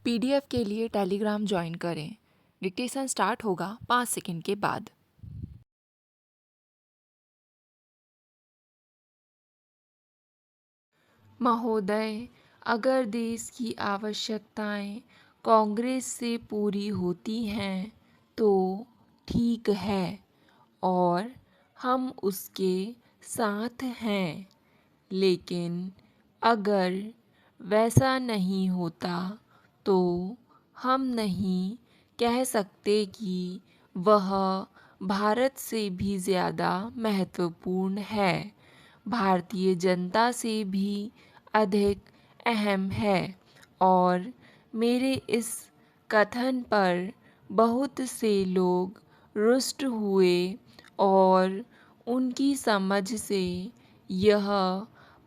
PDF के लिए Telegram join करें। डिक्टेशन स्टार्ट होगा 5 सेकंड के बाद। महोदय, अगर देश की आवश्यकताएं कांग्रेस से पूरी होती हैं तो ठीक है और हम उसके साथ हैं, लेकिन अगर वैसा नहीं होता तो हम नहीं कह सकते कि वह भारत से भी ज़्यादा महत्वपूर्ण है, भारतीय जनता से भी अधिक अहम है। और मेरे इस कथन पर बहुत से लोग रुष्ट हुए और उनकी समझ से यह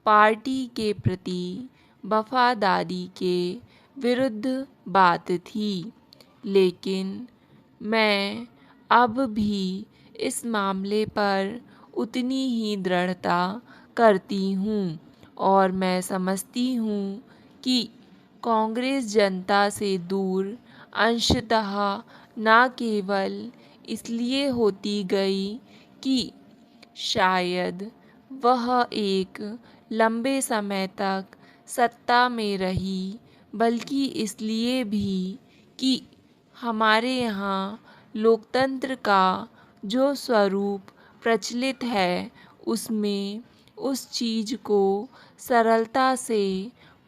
पार्टी के प्रति वफादारी के विरुद्ध बात थी। लेकिन मैं अब भी इस मामले पर उतनी ही दृढ़ता करती हूँ और मैं समझती हूँ कि कांग्रेस जनता से दूर अंशतः न केवल इसलिए होती गई कि शायद वह एक लंबे समय तक सत्ता में रही, बल्कि इसलिए भी कि हमारे यहाँ लोकतंत्र का जो स्वरूप प्रचलित है उसमें उस चीज़ को सरलता से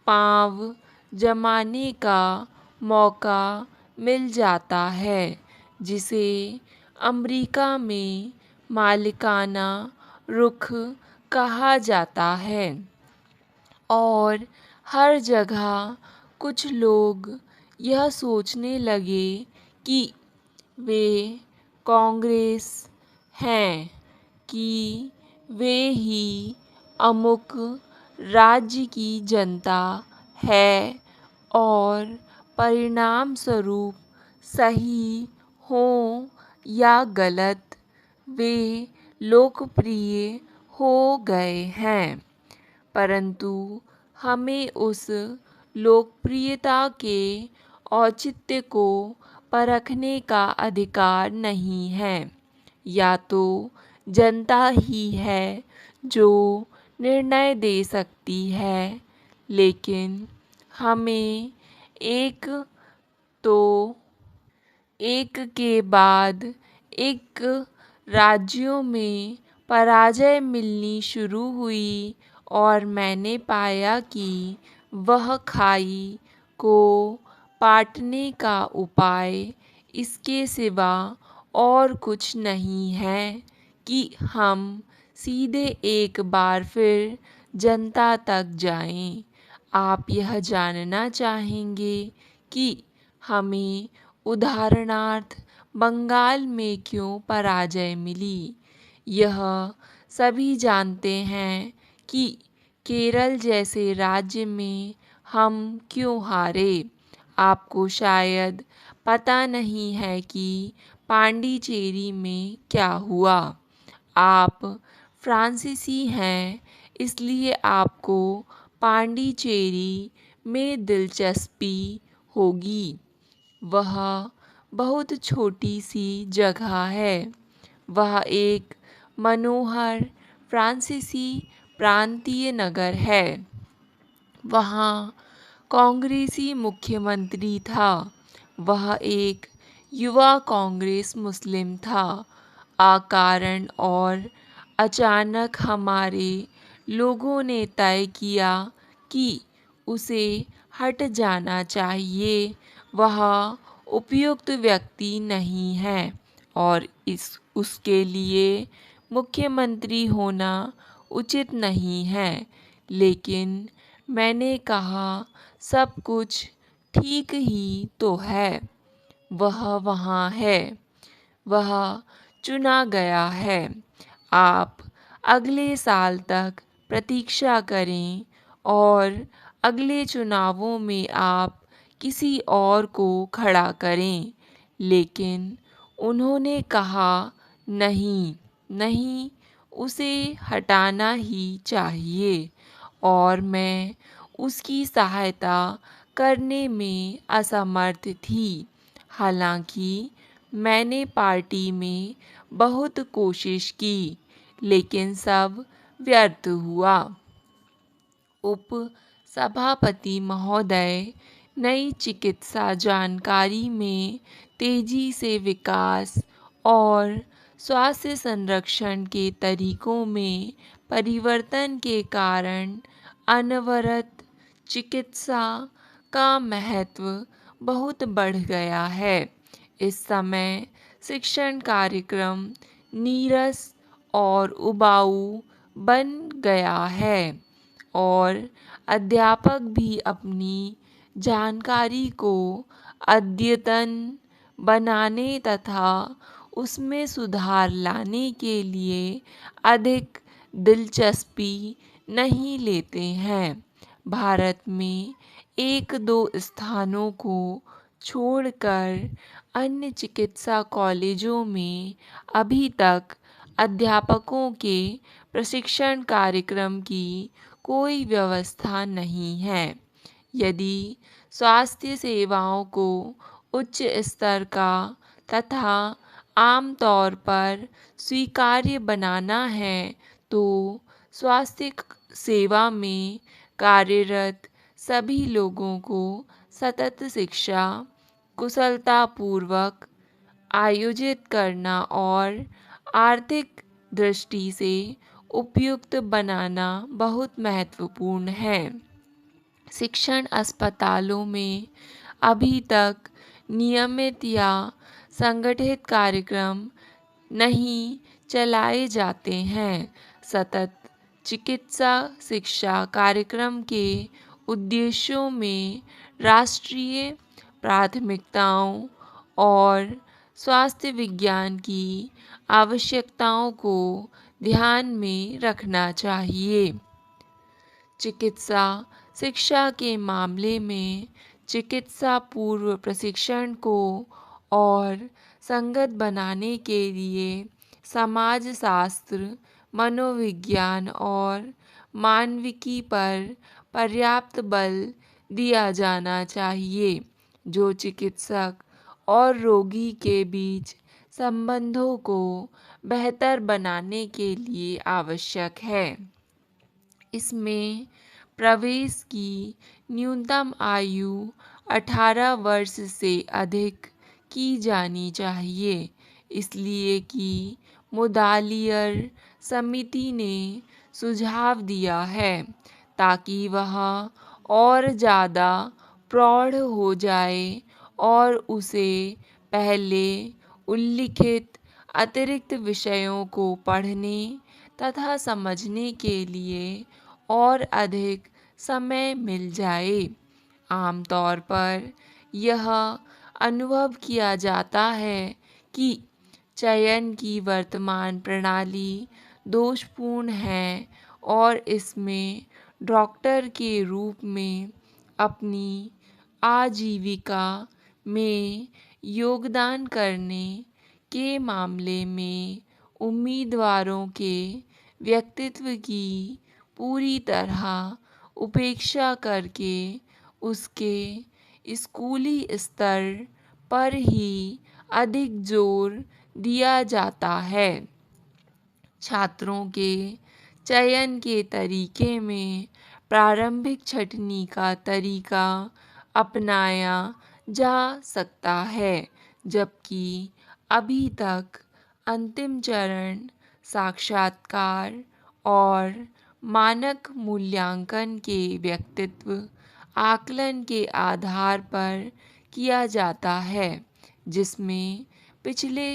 पाँव जमाने का मौका मिल जाता है, जिसे अमेरिका में मालिकाना रुख कहा जाता है। और हर जगह कुछ लोग यह सोचने लगे कि वे कांग्रेस हैं, कि वे ही अमुक राज्य की जनता है और परिणाम स्वरूप सही हों या गलत वे लोकप्रिय हो गए हैं। परंतु हमें उस लोकप्रियता के औचित्य को परखने का अधिकार नहीं है। या तो जनता ही है जो निर्णय दे सकती है, लेकिन हमें तो एक के बाद एक राज्यों में पराजय मिलनी शुरू हुई और मैंने पाया कि वह खाई को पाटने का उपाय इसके सिवा और कुछ नहीं है कि हम सीधे एक बार फिर जनता तक जाएं। आप यह जानना चाहेंगे कि हमें उदाहरणार्थ बंगाल में क्यों पराजय मिली। यह सभी जानते हैं कि केरल जैसे राज्य में हम क्यों हारे। आपको शायद पता नहीं है कि पांडिचेरी में क्या हुआ। आप फ्रांसीसी हैं, इसलिए आपको पांडिचेरी में दिलचस्पी होगी। वह बहुत छोटी सी जगह है। वह एक मनोहर फ्रांसीसी प्रांतीय नगर है। वहाँ कांग्रेसी मुख्यमंत्री था। वह एक युवा कांग्रेस मुस्लिम था। अकारण और अचानक हमारे लोगों ने तय किया कि उसे हट जाना चाहिए, वह उपयुक्त व्यक्ति नहीं है और उसके लिए मुख्यमंत्री होना उचित नहीं है। लेकिन मैंने कहा सब कुछ ठीक ही तो है। वह वहाँ है, वह चुना गया है। आप अगले साल तक प्रतीक्षा करें और अगले चुनावों में आप किसी और को खड़ा करें। लेकिन उन्होंने कहा नहीं, नहीं, उसे हटाना ही चाहिए और मैं उसकी सहायता करने में असमर्थ थी। हालांकि मैंने पार्टी में बहुत कोशिश की, लेकिन सब व्यर्थ हुआ। उप सभापति महोदय, नई चिकित्सा जानकारी में तेजी से विकास और स्वास्थ्य संरक्षण के तरीकों में परिवर्तन के कारण अनवरत चिकित्सा का महत्व बहुत बढ़ गया है। इस समय शिक्षण कार्यक्रम नीरस और उबाऊ बन गया है और अध्यापक भी अपनी जानकारी को अद्यतन बनाने तथा उसमें सुधार लाने के लिए अधिक दिलचस्पी नहीं लेते हैं। भारत में एक दो स्थानों को छोड़कर अन्य चिकित्सा कॉलेजों में अभी तक अध्यापकों के प्रशिक्षण कार्यक्रम की कोई व्यवस्था नहीं है। यदि स्वास्थ्य सेवाओं को उच्च स्तर का तथा आम तौर पर स्वीकार्य बनाना है तो स्वास्थ्य सेवा में कार्यरत सभी लोगों को सतत शिक्षा कुशलतापूर्वक आयोजित करना और आर्थिक दृष्टि से उपयुक्त बनाना बहुत महत्वपूर्ण है। शिक्षण अस्पतालों में अभी तक नियमित या संगठित कार्यक्रम नहीं चलाए जाते हैं। सतत चिकित्सा शिक्षा कार्यक्रम के उद्देश्यों में राष्ट्रीय प्राथमिकताओं और स्वास्थ्य विज्ञान की आवश्यकताओं को ध्यान में रखना चाहिए। चिकित्सा शिक्षा के मामले में चिकित्सा पूर्व प्रशिक्षण को और संगत बनाने के लिए समाजशास्त्र, मनोविज्ञान और मानविकी पर पर्याप्त बल दिया जाना चाहिए, जो चिकित्सक और रोगी के बीच संबंधों को बेहतर बनाने के लिए आवश्यक है। इसमें प्रवेश की न्यूनतम आयु 18 वर्ष से अधिक की जानी चाहिए, इसलिए कि मुदालियर समिति ने सुझाव दिया है ताकि वह और ज़्यादा प्रौढ़ हो जाए और उसे पहले उल्लिखित अतिरिक्त विषयों को पढ़ने तथा समझने के लिए और अधिक समय मिल जाए। आमतौर पर यह अनुभव किया जाता है कि चयन की वर्तमान प्रणाली दोषपूर्ण है और इसमें डॉक्टर के रूप में अपनी आजीविका में योगदान करने के मामले में उम्मीदवारों के व्यक्तित्व की पूरी तरह उपेक्षा करके उसके स्कूली स्तर पर ही अधिक जोर दिया जाता है। छात्रों के चयन के तरीके में प्रारंभिक छँटनी का तरीका अपनाया जा सकता है, जबकि अभी तक अंतिम चरण साक्षात्कार और मानक मूल्यांकन के व्यक्तित्व आकलन के आधार पर किया जाता है, जिसमें पिछले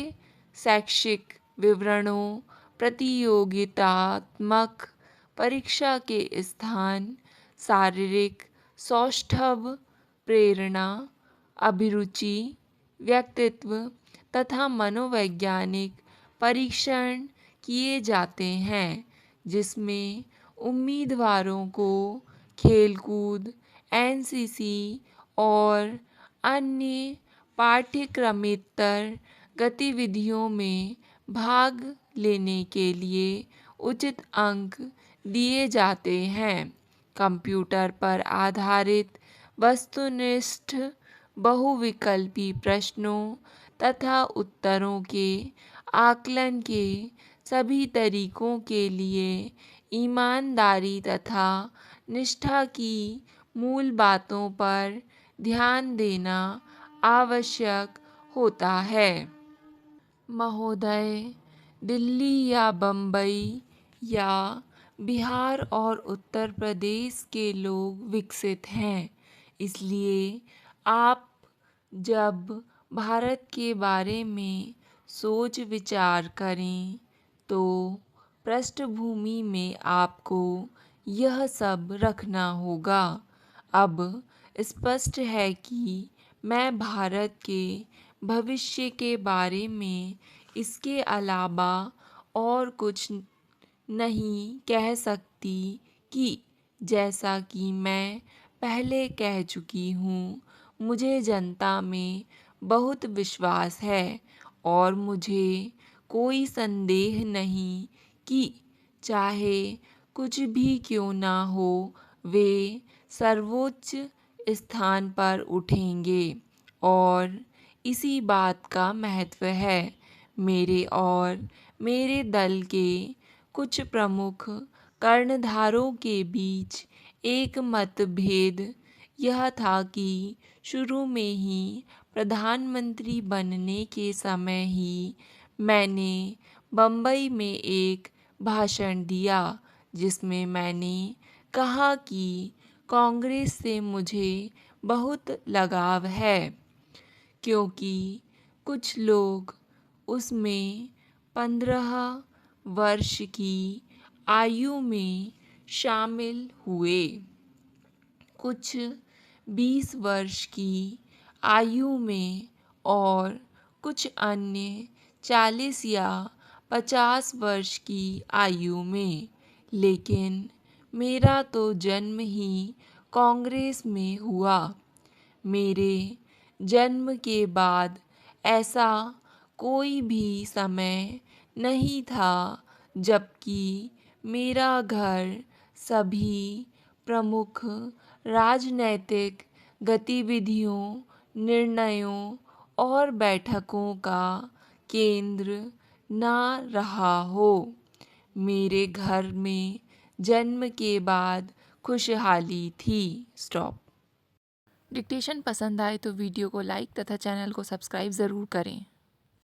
शैक्षिक विवरणों, प्रतियोगितात्मक परीक्षा के स्थान, शारीरिक सौष्ठव, प्रेरणा, अभिरुचि, व्यक्तित्व तथा मनोवैज्ञानिक परीक्षण किए जाते हैं, जिसमें उम्मीदवारों को खेलकूद, एनसीसी और अन्य पाठ्यक्रमेतर गतिविधियों में भाग लेने के लिए उचित अंक दिए जाते हैं। कंप्यूटर पर आधारित वस्तुनिष्ठ बहुविकल्पी प्रश्नों तथा उत्तरों के आकलन के सभी तरीकों के लिए ईमानदारी तथा निष्ठा की मूल बातों पर ध्यान देना आवश्यक होता है। महोदय, दिल्ली या बम्बई या बिहार और उत्तर प्रदेश के लोग विकसित हैं, इसलिए आप जब भारत के बारे में सोच विचार करें तो पृष्ठभूमि में आपको यह सब रखना होगा। अब स्पष्ट है कि मैं भारत के भविष्य के बारे में इसके अलावा और कुछ नहीं कह सकती कि जैसा कि मैं पहले कह चुकी हूँ, मुझे जनता में बहुत विश्वास है और मुझे कोई संदेह नहीं कि चाहे कुछ भी क्यों ना हो, वे सर्वोच्च स्थान पर उठेंगे और इसी बात का महत्व है। मेरे और मेरे दल के कुछ प्रमुख कर्णधारों के बीच एक मतभेद यह था कि शुरू में ही प्रधानमंत्री बनने के समय ही मैंने बम्बई में एक भाषण दिया जिसमें मैंने कहा कि कांग्रेस से मुझे बहुत लगाव है क्योंकि कुछ लोग उसमें 15 वर्ष की आयु में शामिल हुए, कुछ 20 वर्ष की आयु में और कुछ अन्य 40 या 50 वर्ष की आयु में। लेकिन मेरा तो जन्म ही कांग्रेस में हुआ। मेरे जन्म के बाद ऐसा कोई भी समय नहीं था जबकि मेरा घर सभी प्रमुख राजनैतिक गतिविधियों, निर्णयों और बैठकों का केंद्र ना रहा हो। मेरे घर में जन्म के बाद खुशहाली थी। स्टॉप। डिक्टेशन पसंद आए तो वीडियो को लाइक तथा चैनल को सब्सक्राइब ज़रूर करें।